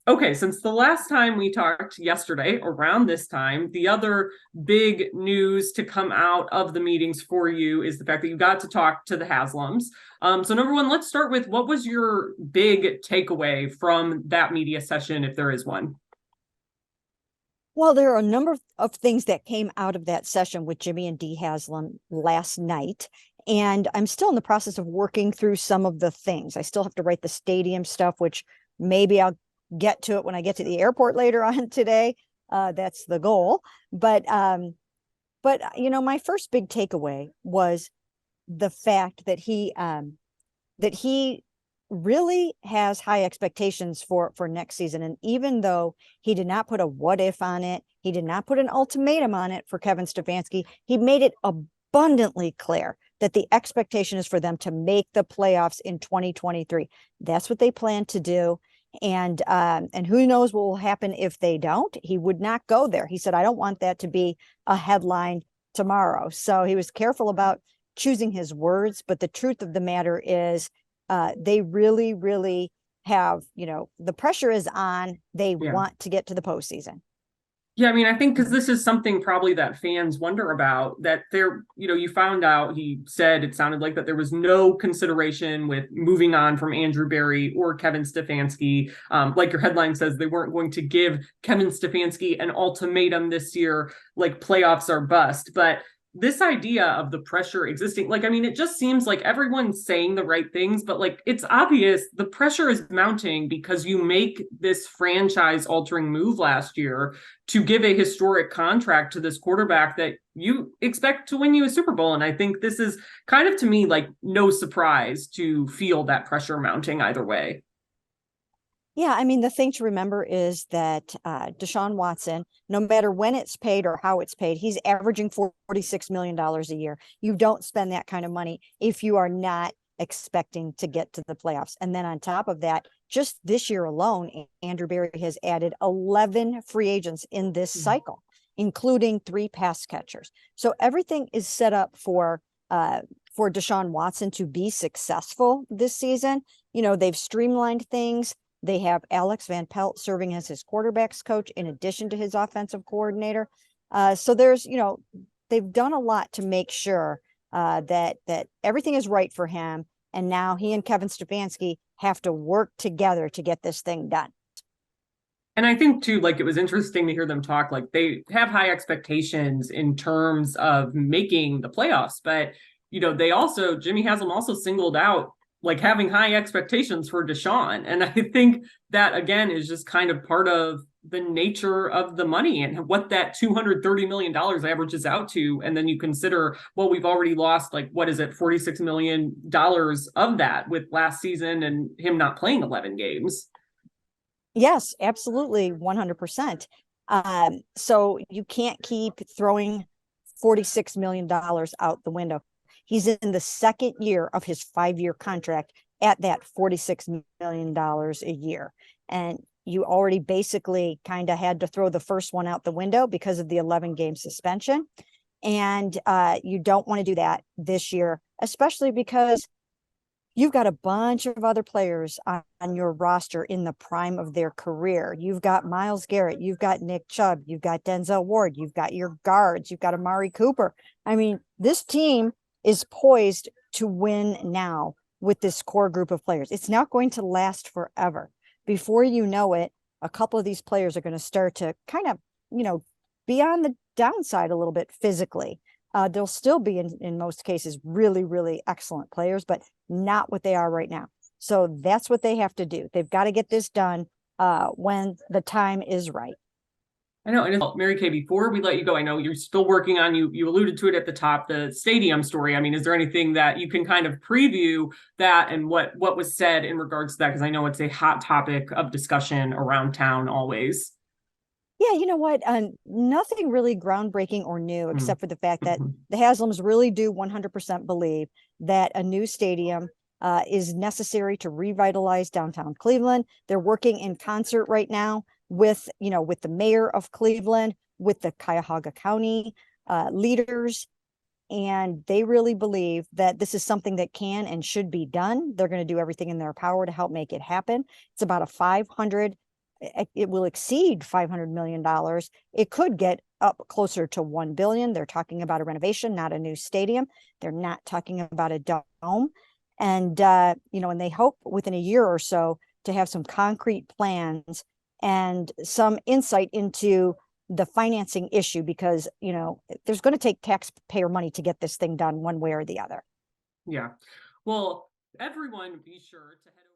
Okay, since the last time we talked yesterday, around this time, the other big news to come out of the meetings for you is the fact that you got to talk to the Haslams. So, number one, let's start with what was your big takeaway from that media session, if there is one? Well, there are a number of things that came out of that session with Jimmy and Dee Haslam last night. And I'm still in the process of working through some of the things. I still have to write the stadium stuff, which maybe I'll get to it when I get to the airport later on today. That's the goal. But my first big takeaway was the fact that he really has high expectations for next season. And even though he did not put a what if on it, he did not put an ultimatum on it for Kevin Stefanski, he made it abundantly clear that the expectation is for them to make the playoffs in 2023. That's what they plan to do. And who knows what will happen if they don't. He would not go there. He said, I don't want that to be a headline tomorrow. So he was careful about choosing his words. But the truth of the matter is, they really, really have, the pressure is on. They Yeah. want to get to the postseason. Yeah, I mean, I think because this is something probably that fans wonder about that you found out, he said it sounded like that there was no consideration with moving on from Andrew Barry or Kevin Stefanski. Like your headline says, they weren't going to give Kevin Stefanski an ultimatum this year, like playoffs are bust. But this idea of the pressure existing, like, I mean, it just seems like everyone's saying the right things, but like it's obvious the pressure is mounting because you make this franchise altering move last year to give a historic contract to this quarterback that you expect to win you a Super Bowl. And I think this is kind of, to me, like no surprise to feel that pressure mounting either way. Yeah, I mean, the thing to remember is that Deshaun Watson, no matter when it's paid or how it's paid, he's averaging $46 million a year. You don't spend that kind of money if you are not expecting to get to the playoffs. And then on top of that, just this year alone, Andrew Barry has added 11 free agents in this cycle, including 3 pass catchers. So everything is set up for Deshaun Watson to be successful this season. They've streamlined things. They have Alex Van Pelt serving as his quarterbacks coach in addition to his offensive coordinator. So they've done a lot to make sure that everything is right for him. And now he and Kevin Stefanski have to work together to get this thing done. And I think too, like it was interesting to hear them talk. Like they have high expectations in terms of making the playoffs, but they also, Jimmy Haslam also singled out like having high expectations for Deshaun. And I think that again is just kind of part of the nature of the money and what that $230 million averages out to. And then you consider, well, we've already lost like, what is it, $46 million of that with last season and him not playing 11 games. Yes, absolutely, 100%. So you can't keep throwing $46 million out the window. He's in the second year of his 5-year contract at that $46 million a year. And you already basically kind of had to throw the first one out the window because of the 11-game suspension. And you don't want to do that this year, especially because you've got a bunch of other players on your roster in the prime of their career. You've got Myles Garrett, you've got Nick Chubb, you've got Denzel Ward, you've got your guards, you've got Amari Cooper. I mean, this team is poised to win now with this core group of players. It's not going to last forever. Before you know it, a couple of these players are going to start to kind of, be on the downside a little bit physically. They'll still be in most cases really, really excellent players, but not what they are right now. So that's what they have to do. They've got to get this done when the time is right. I know. And Mary Kay, before we let you go, I know you're still working on, you alluded to it at the top, the stadium story. I mean, is there anything that you can kind of preview that and what was said in regards to that? Because I know it's a hot topic of discussion around town always. Yeah, you know what? Nothing really groundbreaking or new, except for the fact that Mm-hmm. the Haslams really do 100% believe that a new stadium is necessary to revitalize downtown Cleveland. They're working in concert right now with the mayor of Cleveland, with the Cuyahoga County leaders, and they really believe that this is something that can and should be done. They're going to do everything in their power to help make it happen. It's about a it will exceed $500 million. It could get up closer to 1 billion. They're talking about a renovation, not a new stadium. They're not talking about a dome. And, and they hope within a year or so to have some concrete plans and some insight into the financing issue, because, there's going to take taxpayer money to get this thing done one way or the other. Yeah. Well, everyone be sure to head over